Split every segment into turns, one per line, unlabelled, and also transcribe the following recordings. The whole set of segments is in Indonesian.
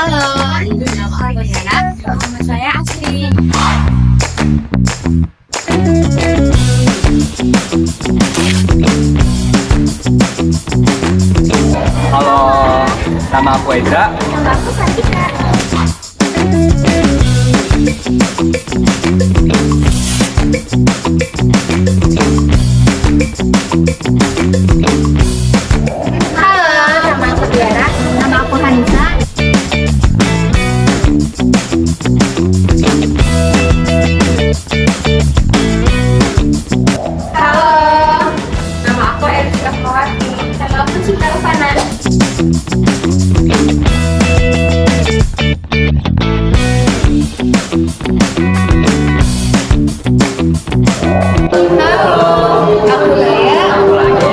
Halo, nama aku Yana. Nama saya Asri.
Halo, nama aku Edra.
Nama aku Santika. Halo, nama aku Tiara. Nama aku Hanisa. Halo, nama aku Erika Fawati. Nama aku Cinta Rufana. Halo, aku Lea.
Aku lagi.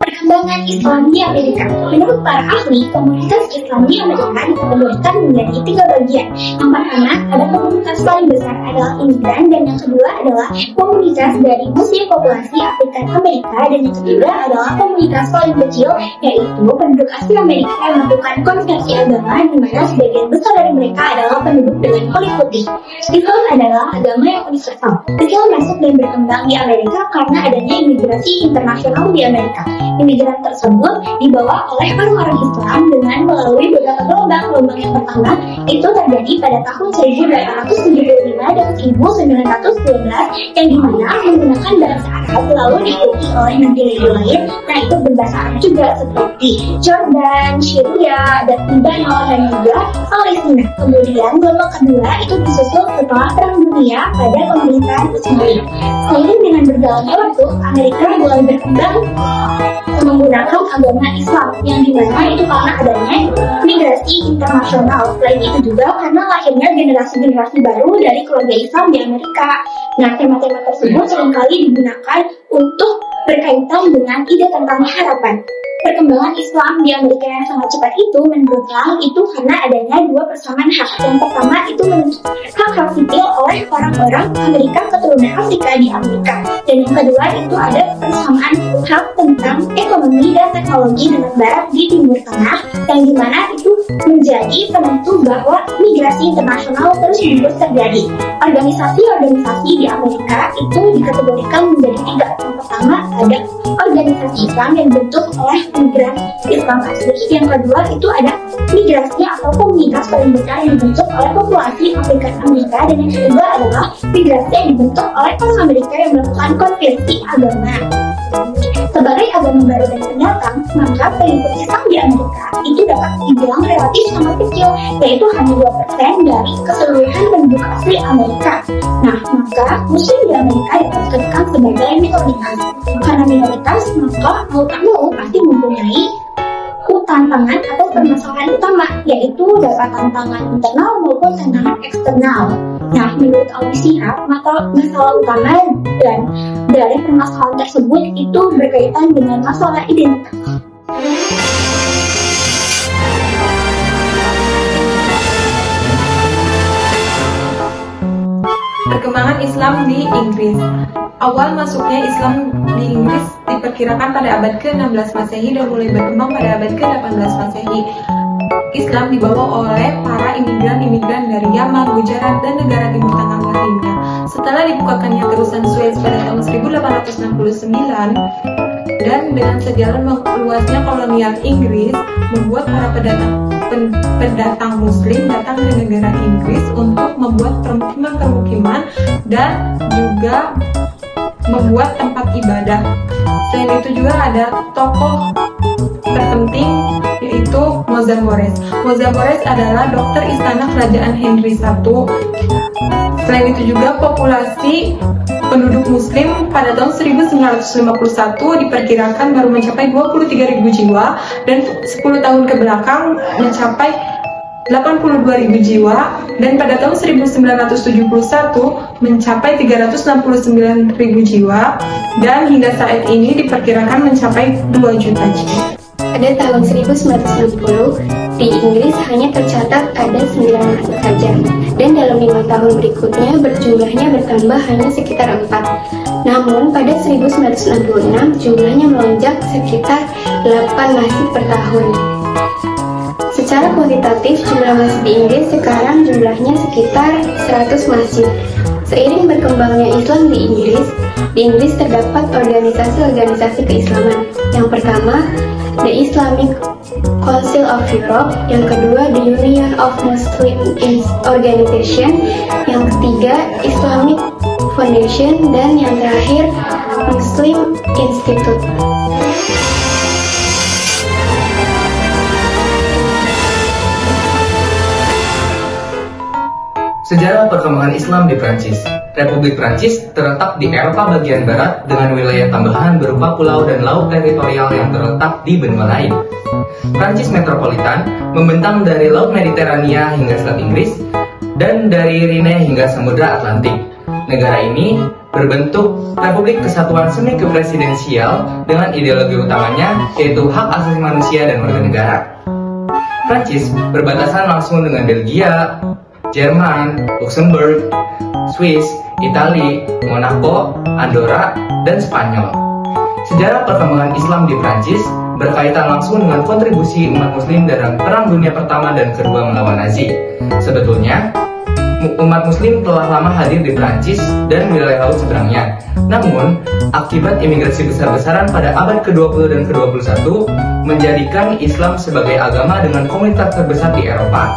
Perkembangan Islam di Amerika. Menurut para ahli, komunitas Islam di Amerika dikategorikan menjadi 3 bagian. Yang pertama, ada komunitas paling besar adalah imigran, dan yang kedua adalah komunitas dari muslim populasi Afrika Amerika, dan yang ketiga adalah komunitas paling kecil, yaitu penduduk asli Amerika yang melakukan konversi agama, di mana sebagian besar dari mereka adalah penduduk dengan kulit putih. Islam adalah agama yang universal. Islam masuk dan berkembang di Amerika karena adanya imigrasi internasional di Amerika. Imigran tersebut dibawa oleh orang-orang Islam dengan melalui beberapa gelombang. Gelombang yang pertama itu terjadi pada tahun 1875 dan 1912 yang dimana menggunakan bahasa Arab lalu diikuti oleh negeri lain, nah itu berbahasa Arab juga seperti Jordan, Syria, dan Lebanon, dan juga Palestina. Kemudian gelombang kedua itu disusul setelah Perang Dunia pada pemerintahan Utsmani. Seiring dengan berjalannya waktu, Amerika mulai berkembang menggunakan agama Islam yang dimana itu karena adanya migrasi internasional. Selain itu juga karena lahirnya generasi-generasi baru dari keluarga Islam di Amerika. Nah, tema-tema tersebut seringkali digunakan untuk berkaitan dengan ide tentang harapan. Perkembangan Islam di Amerika yang sangat cepat itu menurut Lang itu karena adanya 2 persamaan hak. Yang pertama itu menuntut hak-hak sipil oleh orang-orang Amerika keturunan Afrika di Amerika. Dan yang kedua itu ada persamaan hak tentang ekonomi dan teknologi dengan Barat di Timur Tengah, yang dimana itu menjadi penentu bahwa migrasi internasional terus-menerus terjadi. Organisasi-organisasi di Amerika itu dikategorikan menjadi 3. Yang pertama ada organisasi Islam yang dibentuk oleh migran Islam asli. Yang kedua itu ada migrasi atau komunitas paling besar yang dibentuk oleh populasi Afrika Amerika, dan yang ketiga adalah migrasi yang dibentuk oleh orang Amerika yang melakukan konversi agama. Sebagai agama baru dan pendatang, maka pengikut Islam di Amerika itu dapat dibilang relatif sangat kecil, yaitu hanya 2% dari keseluruhan penduduk asli Amerika. Nah, maka Muslim di Amerika dikategorikan sebagai minoritas. Karena minoritas, maka mau tak mau pasti mempunyai tantangan atau permasalahan utama, yaitu dapat tantangan internal maupun tantangan eksternal. Nah, menurut Alwi Shihab, masalah utama dan dari permasalahan tersebut itu berkaitan dengan masalah identitas.
Perkembangan Islam di Inggris. Awal masuknya Islam di Inggris diperkirakan pada abad ke-16 Masehi dan mulai berkembang pada abad ke-18 Masehi. Islam dibawa oleh para imigran-imigran dari Yaman, Gujarat, dan negara Timur Tengah lainnya. Setelah dibukakannya terusan Suez pada tahun 1869, dan dengan sejalan meluasnya kolonial Inggris, membuat para pendatang Muslim datang ke negara Inggris untuk membuat permukiman-permukiman dan juga membuat tempat ibadah. Selain itu juga ada tokoh terpenting yaitu Mozambique. Mozambique adalah dokter istana kerajaan Henry I. Selain itu juga populasi penduduk muslim pada tahun 1951 diperkirakan baru mencapai 23.000 jiwa, dan 10 tahun ke belakang mencapai 82.000 jiwa, dan pada tahun 1971 mencapai 369.000 jiwa, dan hingga saat ini diperkirakan mencapai 2 juta jiwa.
Pada tahun 1960, di Inggris hanya tercatat ada 9 rasul saja, dan dalam 5 tahun berikutnya jumlahnya bertambah hanya sekitar 4. Namun pada 1966 jumlahnya melonjak sekitar 8 masjid per tahun. Secara kuantitatif, jumlah masjid di Inggris sekarang jumlahnya sekitar 100 masjid. Seiring berkembangnya Islam di Inggris terdapat organisasi-organisasi keislaman. Yang pertama, The Islamic Council of Europe, yang kedua The Union of Muslim Organization, yang ketiga Islamic Foundation, dan yang terakhir Muslim Institute.
Sejarah perkembangan Islam di Prancis. Republik Prancis terletak di Eropa bagian barat dengan wilayah tambahan berupa pulau dan laut teritorial yang terletak di benua lain. Prancis metropolitan membentang dari Laut Mediterania hingga Selat Inggris dan dari Rhine hingga Samudra Atlantik. Negara ini berbentuk Republik Kesatuan Semi Kepresidensial dengan ideologi utamanya yaitu hak asasi manusia dan warga negara. Prancis berbatasan langsung dengan Belgia, Jerman, Luxembourg, Swiss, Italia, Monaco, Andorra, dan Spanyol. Sejarah perkembangan Islam di Prancis berkaitan langsung dengan kontribusi umat muslim dalam Perang Dunia Pertama dan Kedua melawan Nazi. Sebetulnya, umat muslim telah lama hadir di Prancis dan wilayah laut seberangnya. Namun, akibat imigrasi besar-besaran pada abad ke-20 dan ke-21 menjadikan Islam sebagai agama dengan komunitas terbesar di Eropa.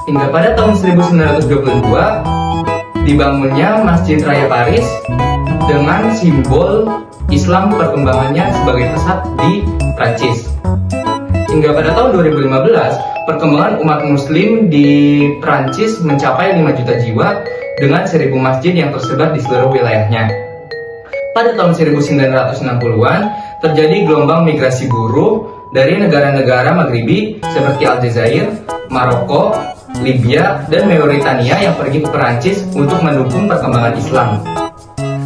Hingga pada tahun 1922, dibangunnya Masjid Raya Paris dengan simbol Islam perkembangannya sebagai pesat di Prancis. Hingga pada tahun 2015, perkembangan umat muslim di Prancis mencapai 5 juta jiwa dengan 1.000 masjid yang tersebar di seluruh wilayahnya. Pada tahun 1960-an, terjadi gelombang migrasi buruh dari negara-negara Maghribi seperti Aljazair, Maroko, Libya, dan Mauritania yang pergi ke Perancis untuk mendukung perkembangan Islam.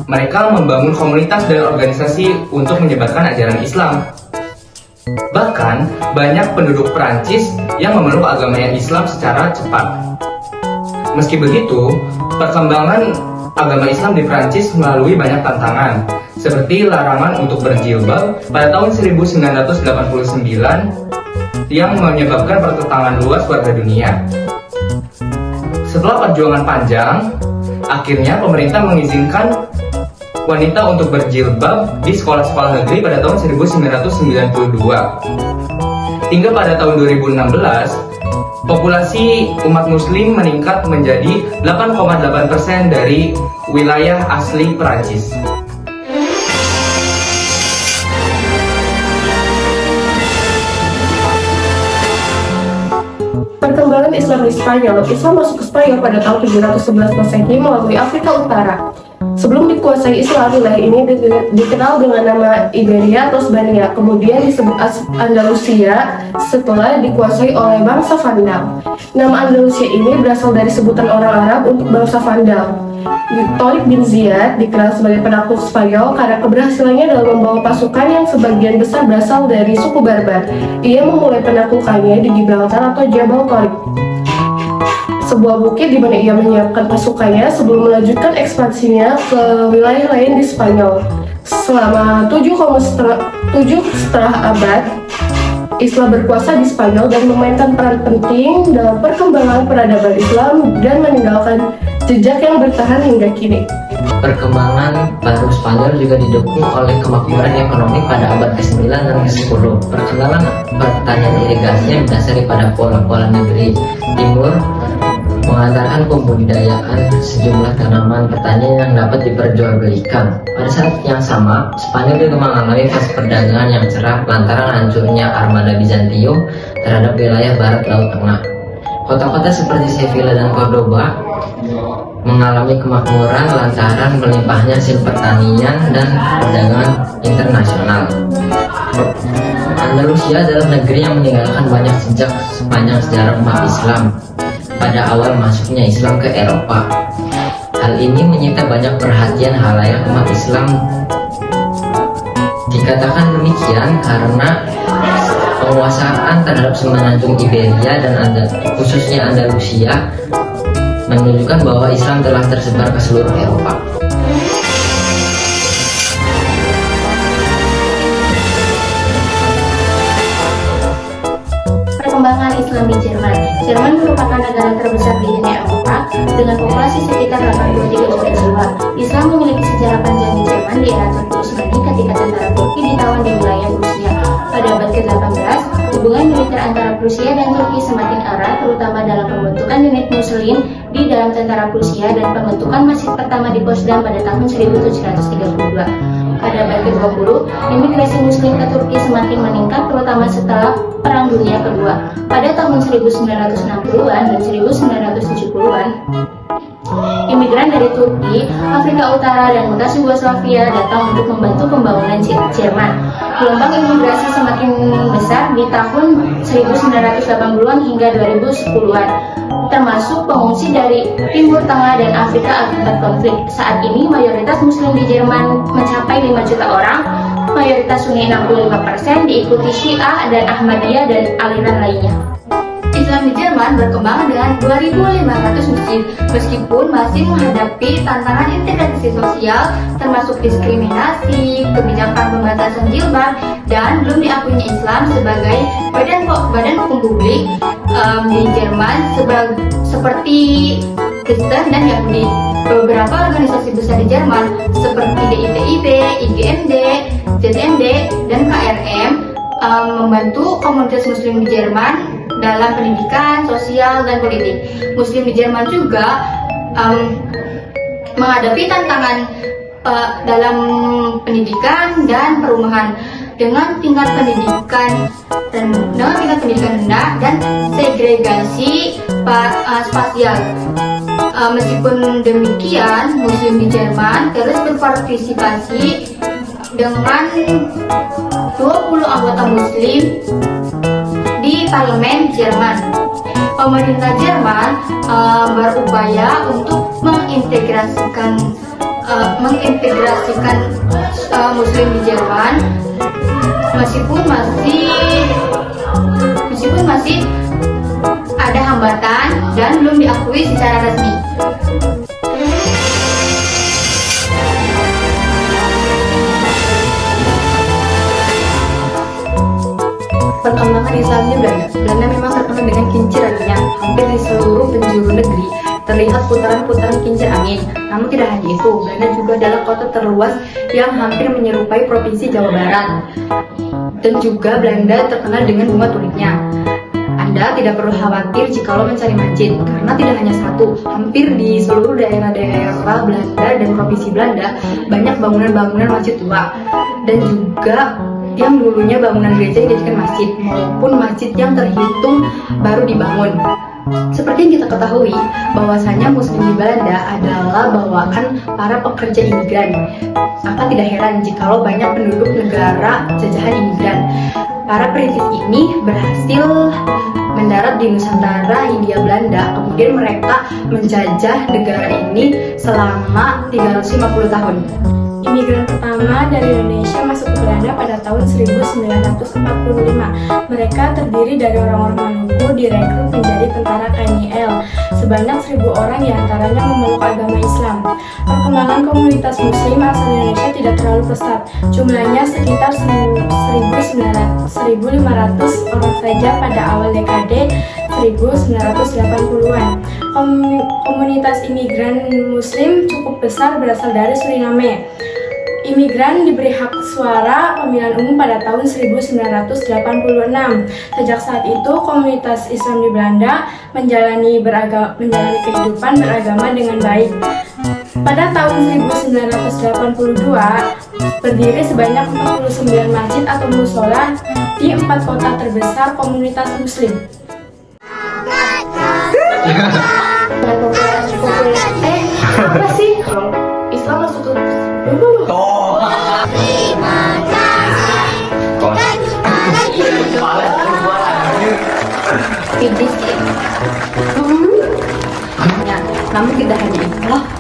Mereka membangun komunitas dan organisasi untuk menyebarkan ajaran Islam. Bahkan, banyak penduduk Perancis yang memeluk agama Islam secara cepat. Meski begitu, perkembangan agama Islam di Perancis melalui banyak tantangan, seperti larangan untuk berjilbab pada tahun 1989 yang menyebabkan pertentangan luas warga dunia. Setelah perjuangan panjang, akhirnya pemerintah mengizinkan wanita untuk berjilbab di sekolah-sekolah negeri pada tahun 1992. Hingga pada tahun 2016, populasi umat muslim meningkat menjadi 8,8% dari wilayah asli Perancis.
Perkembangan Islam di Spanyol. Islam masuk ke Spanyol pada tahun 711 Masehi melalui Afrika Utara. Sebelum dikuasai Islam, wilayah ini dikenal dengan nama Iberia atau Spania, kemudian disebut Andalusia setelah dikuasai oleh bangsa Vandal. Nama Andalusia ini berasal dari sebutan orang Arab untuk bangsa Vandal. Torik bin Ziyad dikenal sebagai penakluk Spanyol karena keberhasilannya dalam membawa pasukan yang sebagian besar berasal dari suku Barbar. Ia memulai penaklukannya di Gibraltar atau Jabal Torik, sebuah bukit di mana ia menyiapkan pasukannya sebelum melanjutkan ekspansinya ke wilayah lain di Spanyol. Selama 7,5 abad, Islam berkuasa di Spanyol dan memainkan peran penting dalam perkembangan peradaban Islam dan meninggalkan jejak yang bertahan hingga kini.
Perkembangan baru Spanyol juga didukung oleh kemakmuran ekonomi pada abad ke-9 dan ke-10. Perkembangan pertanian irigasi yang didasari pada pola-pola negeri timur mengantarkan pembudidayaan sejumlah tanaman pertanian yang dapat diperjualbelikan. Pada saat yang sama, Spanyol juga mengalami fase perdagangan yang cerah lantaran hancurnya armada Bizantium terhadap wilayah barat Laut Tengah. Kota-kota seperti Sevilla dan Cordoba mengalami kemakmuran lantaran melimpahnya hasil pertanian dan perdagangan internasional. Andalusia adalah negeri yang meninggalkan banyak jejak sepanjang sejarah umat Islam pada awal masuknya Islam ke Eropa. Hal ini menyita banyak perhatian halayak umat Islam. Dikatakan demikian karena penguasaan terhadap semenanjung Iberia dan khususnya Andalusia menunjukkan bahwa Islam telah tersebar ke seluruh Eropa.
Perkembangan Islam di Jerman. Jerman merupakan negara terbesar di dunia Eropa dengan populasi sekitar 83 juta jiwa. Islam memiliki sejarah panjang di Jerman di era Turki Utsmani ketika tentara Turki ditawan di wilayah Rusia. Pada abad ke-18, hubungan militer antara Prusia dan Turki semakin erat, terutama dalam pembentukan unit Muslim di dalam tentara Prusia dan pembentukan masjid pertama di Potsdam pada tahun 1732. Pada abad ke-20, imigrasi Muslim ke Turki semakin meningkat, terutama setelah Perang Dunia Kedua. Pada tahun 1960-an dan 1970-an, imigran dari Turki, Afrika Utara, dan bekas Yugoslavia datang untuk membantu pembangunan Jerman. Gelombang imigrasi semakin besar di tahun 1980-an hingga 2010-an, termasuk pengungsi dari Timur Tengah dan Afrika akibat konflik. Saat ini mayoritas Muslim di Jerman mencapai 5 juta orang, mayoritas Sunni 65%, diikuti Syiah dan Ahmadiyah dan aliran lainnya. Islam di Jerman berkembang dengan 2.500 masjid, meskipun masih menghadapi tantangan integrasi sosial, termasuk diskriminasi, kebijakan pembatasan jilbab, dan belum diakuinya Islam sebagai badan hukum publik di Jerman seperti Kristen dan Yahudi. Beberapa organisasi besar di Jerman seperti DITIB, IGMD, ZMD, dan KRM membantu komunitas Muslim di Jerman dalam pendidikan, sosial, dan politik. Muslim di Jerman juga menghadapi tantangan dalam pendidikan dan perumahan dengan tingkat pendidikan rendah dan segregasi spasial. Meskipun demikian, Muslim di Jerman terus berpartisipasi dengan 20 anggota Muslim di parlemen Jerman. Pemerintah Jerman berupaya untuk mengintegrasikan Muslim di Jerman, meskipun masih ada hambatan dan belum diakui secara resmi.
Perkembangan Islam di Belanda. Belanda memang terkenal dengan kincir anginnya. Hampir di seluruh penjuru negeri terlihat putaran-putaran kincir angin. Namun tidak hanya itu, Belanda juga adalah kota terluas yang hampir menyerupai provinsi Jawa Barat. Dan juga Belanda terkenal dengan bunga tulipnya. Anda tidak perlu khawatir jikalau mencari masjid, karena tidak hanya satu. Hampir di seluruh daerah-daerah Belanda dan provinsi Belanda banyak bangunan-bangunan masjid tua. Dan juga yang dulunya bangunan gereja dijadikan masjid, maupun masjid yang terhitung baru dibangun. Seperti yang kita ketahui, bahwasanya Muslim di Belanda adalah bawaan para pekerja imigran. Maka tidak heran jikalau banyak penduduk negara jajahan imigran. Para perintis ini berhasil mendarat di Nusantara Hindia Belanda, kemudian mereka menjajah negara ini selama 350 tahun.
Imigran pertama dari Indonesia masuk ke Belanda pada tahun 1945. Mereka terdiri dari orang-orang Maluku direkrut menjadi tentara KNIL. Sebanyak 1.000 orang diantaranya memeluk agama Islam. Perkembangan komunitas Muslim asal Indonesia tidak terlalu pesat. Jumlahnya sekitar 1.500 orang saja pada awal dekade 1980-an. Komunitas imigran Muslim cukup besar berasal dari Suriname. Imigran diberi hak suara pemilihan umum pada tahun 1986. Sejak saat itu, komunitas Islam di Belanda menjalani kehidupan beragama dengan baik. Pada tahun 1982, berdiri sebanyak 49 masjid atau musola di 4 kota terbesar komunitas Muslim.
Apa sih? Islam masuk ke
Fiji sih. Ya, namun tidak hanya itu loh.